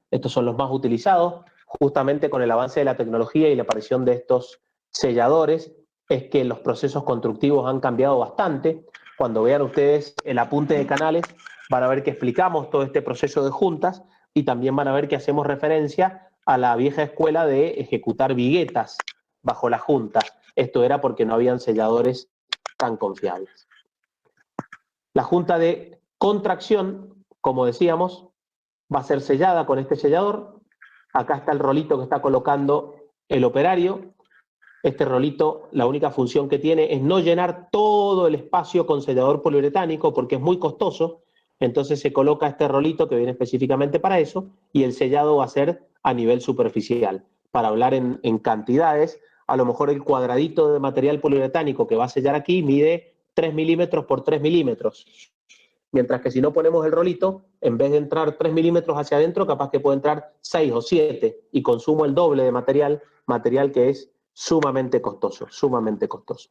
[SPEAKER 1] Estos son los más utilizados. Justamente con el avance de la tecnología y la aparición de estos selladores es que los procesos constructivos han cambiado bastante. Cuando vean ustedes el apunte de canales, van a ver que explicamos todo este proceso de juntas y también van a ver que hacemos referencia a la vieja escuela de ejecutar viguetas bajo la junta. Esto era porque no habían selladores tan confiables. La junta de contracción, como decíamos, va a ser sellada con este sellador. Acá está el rolito que está colocando el operario. Este rolito, la única función que tiene es no llenar todo el espacio con sellador poliuretánico porque es muy costoso. Entonces se coloca este rolito que viene específicamente para eso y el sellado va a ser a nivel superficial. Para hablar en cantidades, a lo mejor el cuadradito de material poliuretánico que va a sellar aquí mide 3 milímetros por 3 milímetros. Mientras que si no ponemos el rolito, en vez de entrar 3 milímetros hacia adentro, capaz que puede entrar 6 o 7 y consumo el doble de material que es sumamente costoso, sumamente costoso.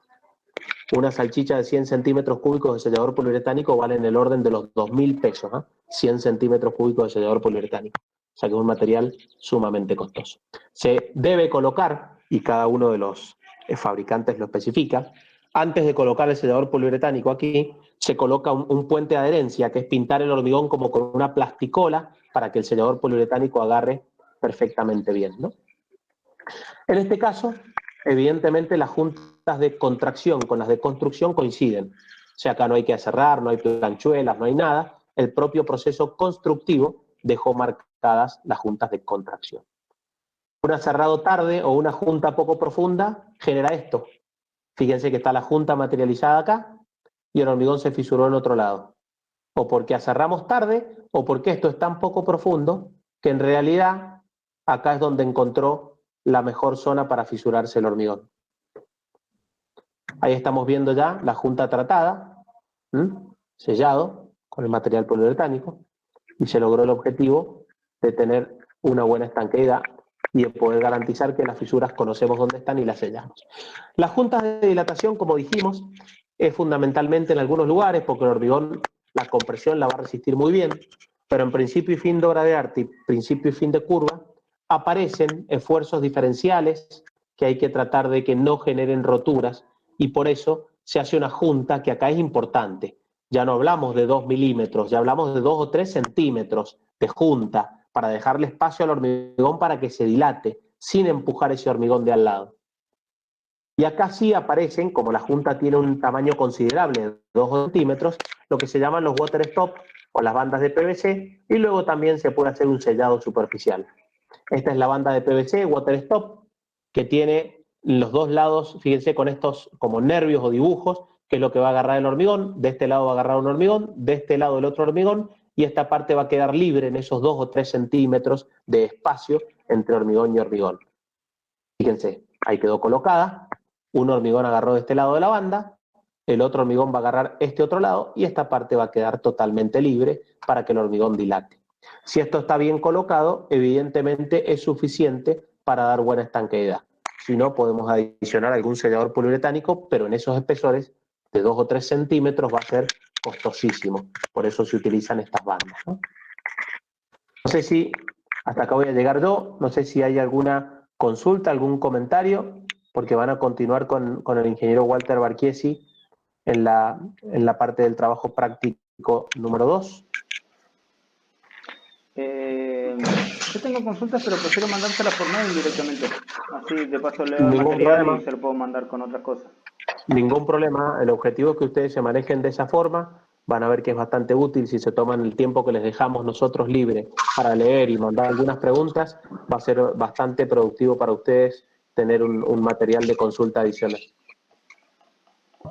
[SPEAKER 1] Una salchicha de 100 centímetros cúbicos de sellador poliuretánico vale en el orden de los 2.000 pesos, 100 centímetros cúbicos de sellador poliuretánico. O sea que es un material sumamente costoso. Se debe colocar, y cada uno de los fabricantes lo especifica, antes de colocar el sellador poliuretánico aquí, se coloca un puente de adherencia, que es pintar el hormigón como con una plasticola para que el sellador poliuretánico agarre perfectamente bien, ¿no? En este caso, evidentemente las juntas de contracción con las de construcción coinciden. O sea, acá no hay que aserrar, no hay planchuelas, no hay nada. El propio proceso constructivo dejó marcadas las juntas de contracción. Un aserrado tarde o una junta poco profunda genera esto. Fíjense que está la junta materializada acá y el hormigón se fisuró en otro lado. O porque aserramos tarde o porque esto es tan poco profundo que en realidad acá es donde encontró la mejor zona para fisurarse el hormigón. Ahí estamos viendo ya la junta tratada, sellado con el material poliuretánico, y se logró el objetivo de tener una buena estanqueidad y de poder garantizar que las fisuras conocemos dónde están y las sellamos. Las juntas de dilatación, como dijimos, es fundamentalmente en algunos lugares, porque el hormigón, la compresión la va a resistir muy bien, pero en principio y fin de obra de arte y principio y fin de curva, aparecen esfuerzos diferenciales que hay que tratar de que no generen roturas, y por eso se hace una junta que acá es importante. Ya no hablamos de 2 milímetros, ya hablamos de 2 o 3 centímetros de junta para dejarle espacio al hormigón para que se dilate, sin empujar ese hormigón de al lado. Y acá sí aparecen, como la junta tiene un tamaño considerable, de 2 centímetros, lo que se llaman los water stop o las bandas de PVC, y luego también se puede hacer un sellado superficial. Esta es la banda de PVC, water stop, que tiene los dos lados, fíjense, con estos como nervios o dibujos, que es lo que va a agarrar el hormigón. De este lado va a agarrar un hormigón, de este lado el otro hormigón, y esta parte va a quedar libre en esos 2 o 3 centímetros de espacio entre hormigón y hormigón. Fíjense, ahí quedó colocada. Un hormigón agarró de este lado de la banda, el otro hormigón va a agarrar este otro lado, y esta parte va a quedar totalmente libre para que el hormigón dilate. Si esto está bien colocado, evidentemente es suficiente para dar buena estanqueidad. Si no, podemos adicionar algún sellador poliuretánico, pero en esos espesores de 2 o 3 centímetros va a ser costosísimo. Por eso se utilizan estas bandas, ¿no? No sé si hasta acá voy a llegar yo, no sé si hay alguna consulta, algún comentario, porque van a continuar con el ingeniero Walter Barchiesi en la parte del trabajo práctico número 2.
[SPEAKER 2] Yo tengo consultas, pero prefiero mandárselas por mail directamente. Así de paso leo el
[SPEAKER 1] Ningún
[SPEAKER 2] material
[SPEAKER 1] problema.
[SPEAKER 2] y se lo puedo mandar con otras cosas.
[SPEAKER 1] Ningún problema. El objetivo es que ustedes se manejen de esa forma. Van a ver que es bastante útil si se toman el tiempo que les dejamos nosotros libre para leer y mandar algunas preguntas. Va a ser bastante productivo para ustedes tener un material de consulta adicional.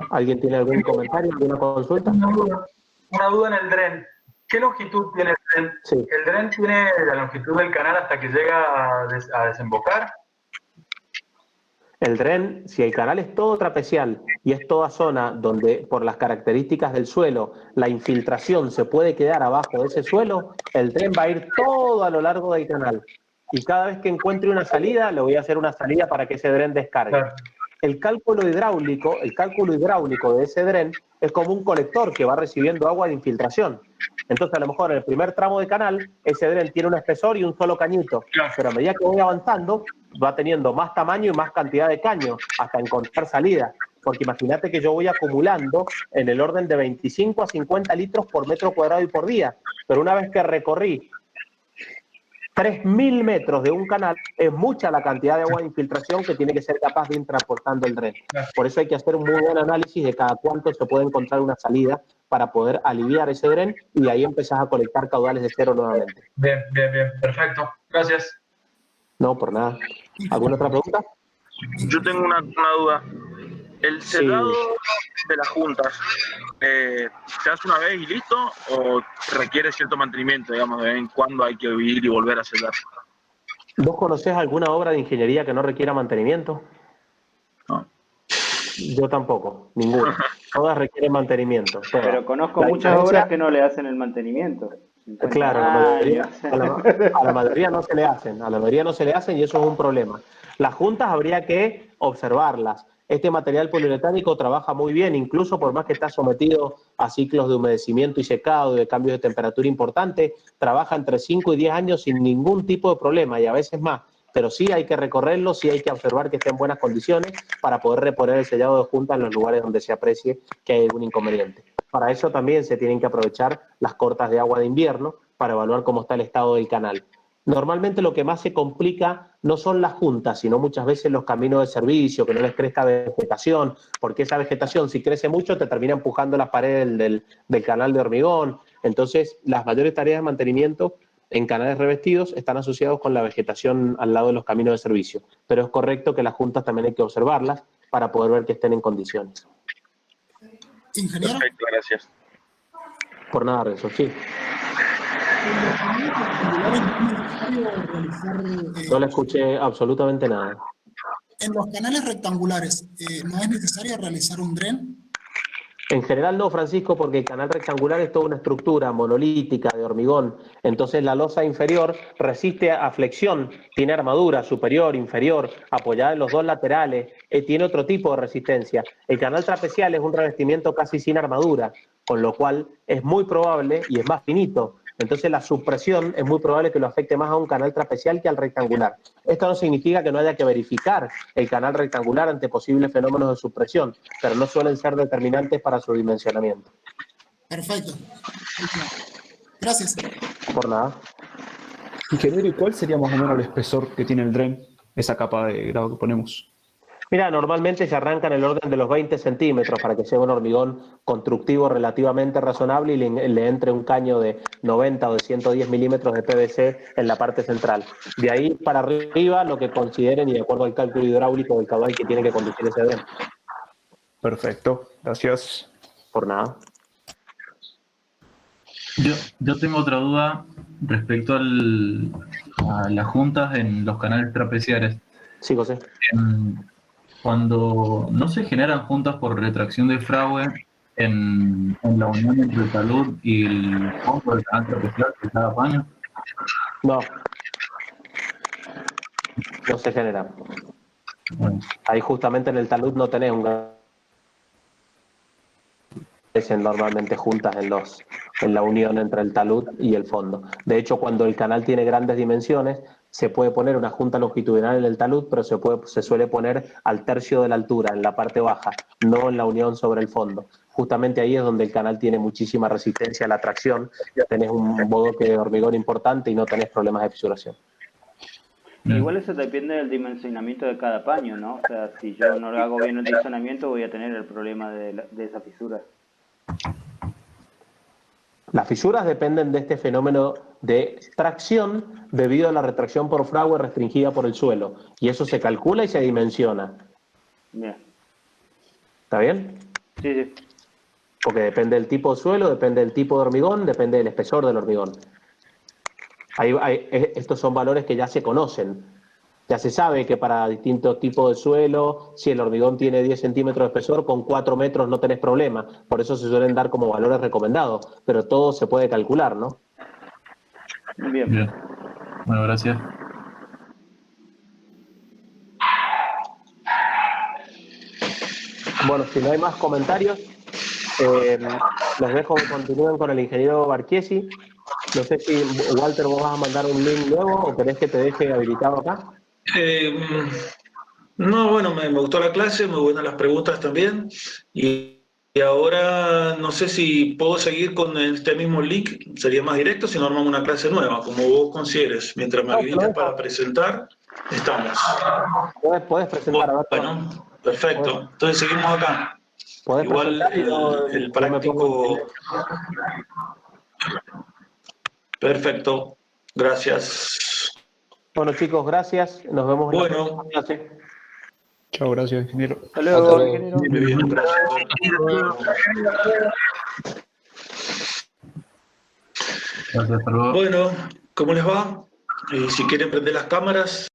[SPEAKER 1] ¿Alguien tiene algún comentario, alguna consulta?
[SPEAKER 8] Una duda en el dren. ¿Qué longitud tiene el dren?
[SPEAKER 1] Sí.
[SPEAKER 8] ¿El dren tiene la longitud del canal hasta que llega a desembocar?
[SPEAKER 1] El dren, si el canal es todo trapecial y es toda zona donde por las características del suelo la infiltración se puede quedar abajo de ese suelo, el dren va a ir todo a lo largo del canal. Y cada vez que encuentre una salida, le voy a hacer una salida para que ese dren descargue.
[SPEAKER 8] Claro.
[SPEAKER 1] El cálculo hidráulico de ese dren es como un colector que va recibiendo agua de infiltración. Entonces, a lo mejor en el primer tramo de canal, ese dren tiene un espesor y un solo cañito. Pero a medida que voy avanzando, va teniendo más tamaño y más cantidad de caño hasta encontrar salida. Porque imagínate que yo voy acumulando en el orden de 25 a 50 litros por metro cuadrado y por día. Pero una vez que recorrí 3.000 metros de un canal, es mucha la cantidad de agua de infiltración que tiene que ser capaz de ir transportando el dren. Por eso hay que hacer un muy buen análisis de cada cuánto se puede encontrar una salida para poder aliviar ese dren, y ahí empezás a colectar caudales de cero nuevamente.
[SPEAKER 8] Bien, perfecto. Gracias.
[SPEAKER 1] No, por nada. ¿Alguna otra pregunta?
[SPEAKER 9] Yo tengo una duda. ¿El sellado de las juntas se hace una vez y listo, o requiere cierto mantenimiento, digamos, de vez en cuando hay que ir y volver a sellar?
[SPEAKER 1] ¿Vos conocés alguna obra de ingeniería que no requiera mantenimiento?
[SPEAKER 9] No.
[SPEAKER 1] Yo tampoco, ninguna. Todas requieren mantenimiento. Todas.
[SPEAKER 2] Pero conozco muchas obras que no le hacen el mantenimiento.
[SPEAKER 1] Claro, a la mayoría no se le hacen, y eso es un problema. Las juntas habría que observarlas. Este material poliuretánico trabaja muy bien, incluso por más que está sometido a ciclos de humedecimiento y secado, de cambios de temperatura importantes, trabaja entre 5 y 10 años sin ningún tipo de problema, y a veces más. Pero sí hay que recorrerlo, sí hay que observar que esté en buenas condiciones para poder reponer el sellado de junta en los lugares donde se aprecie que hay algún inconveniente. Para eso también se tienen que aprovechar las cortas de agua de invierno para evaluar cómo está el estado del canal. Normalmente lo que más se complica no son las juntas, sino muchas veces los caminos de servicio, que no les crezca vegetación, porque esa vegetación, si crece mucho, te termina empujando las paredes del canal de hormigón. Entonces, las mayores tareas de mantenimiento en canales revestidos están asociados con la vegetación al lado de los caminos de servicio. Pero es correcto que las juntas también hay que observarlas para poder ver que estén en condiciones.
[SPEAKER 5] Ingeniero.
[SPEAKER 9] Perfecto, gracias.
[SPEAKER 1] Por nada, Renzo, sí. No le escuché absolutamente nada.
[SPEAKER 5] En los canales rectangulares, ¿no es necesario realizar un dren?
[SPEAKER 1] En general no, Francisco, porque el canal rectangular es toda una estructura monolítica de hormigón. Entonces la losa inferior resiste a flexión, tiene armadura superior, inferior, apoyada en los dos laterales, tiene otro tipo de resistencia. El canal trapecial es un revestimiento casi sin armadura, con lo cual es muy probable y es más finito. Entonces la supresión es muy probable que lo afecte más a un canal trapecial que al rectangular. Esto no significa que no haya que verificar el canal rectangular ante posibles fenómenos de supresión, pero no suelen ser determinantes para su dimensionamiento.
[SPEAKER 5] Perfecto. Gracias.
[SPEAKER 1] Por nada.
[SPEAKER 6] Ingeniero, ¿y cuál sería más o menos el espesor que tiene el dren, esa capa de grado que ponemos?
[SPEAKER 1] Mira, normalmente se arranca en el orden de los 20 centímetros para que sea un hormigón constructivo relativamente razonable y le entre un caño de 90 o de 110 milímetros de PVC en la parte central. De ahí para arriba, lo que consideren y de acuerdo al cálculo hidráulico del caudal que tiene que conducir ese dren.
[SPEAKER 6] Perfecto, gracias.
[SPEAKER 1] Por nada.
[SPEAKER 7] Yo tengo otra duda respecto a las juntas en los canales trapeciales.
[SPEAKER 1] Sí, José.
[SPEAKER 7] Cuando no se generan juntas por retracción de fragua en la unión entre el talud y el fondo del canal trapecial que cada paño.
[SPEAKER 1] No. No se genera.
[SPEAKER 7] Bueno,
[SPEAKER 1] Ahí justamente en el talud no tenés normalmente juntas en la unión entre el talud y el fondo. De hecho, cuando el canal tiene grandes dimensiones, se puede poner una junta longitudinal en el talud, pero se suele poner al tercio de la altura, en la parte baja, no en la unión sobre el fondo. Justamente ahí es donde el canal tiene muchísima resistencia a la tracción, tenés un bodoque de hormigón importante y no tenés problemas de fisuración.
[SPEAKER 2] Igual eso depende del dimensionamiento de cada paño, ¿no? O sea, si yo no hago bien el dimensionamiento voy a tener el problema de esa fisura.
[SPEAKER 1] Las fisuras dependen de este fenómeno de tracción debido a la retracción por fragua restringida por el suelo. Y eso se calcula y se dimensiona.
[SPEAKER 2] Bien.
[SPEAKER 1] ¿Está bien?
[SPEAKER 2] Sí, sí.
[SPEAKER 1] Porque depende del tipo de suelo, depende del tipo de hormigón, depende del espesor del hormigón. Estos son valores que ya se conocen. Ya se sabe que para distintos tipos de suelo, si el hormigón tiene 10 centímetros de espesor, con 4 metros no tenés problema. Por eso se suelen dar como valores recomendados. Pero todo se puede calcular, ¿no?
[SPEAKER 2] Bien.
[SPEAKER 7] bien. Bueno, gracias.
[SPEAKER 1] Bueno, si no hay más comentarios, los dejo que continúen con el ingeniero Barchiesi. No sé si, Walter, vos vas a mandar un link nuevo o querés que te deje habilitado acá.
[SPEAKER 3] No, bueno, me gustó la clase, muy buenas las preguntas también. Y ahora no sé si puedo seguir con este mismo link, sería más directo si no armamos una clase nueva, como vos consideres. Mientras me habilites para presentar, estamos.
[SPEAKER 1] Puedes presentar, a ver.
[SPEAKER 3] Bueno, perfecto. Entonces seguimos acá. Igual el práctico. Perfecto, gracias.
[SPEAKER 1] Bueno, chicos, gracias. Nos vemos en la próxima clase.
[SPEAKER 6] Chao, gracias, ingeniero.
[SPEAKER 2] Hasta luego, ingeniero.
[SPEAKER 3] Muy bien, gracias.
[SPEAKER 7] Gracias, hasta luego.
[SPEAKER 3] Bueno, ¿cómo les va? Si quieren prender las cámaras.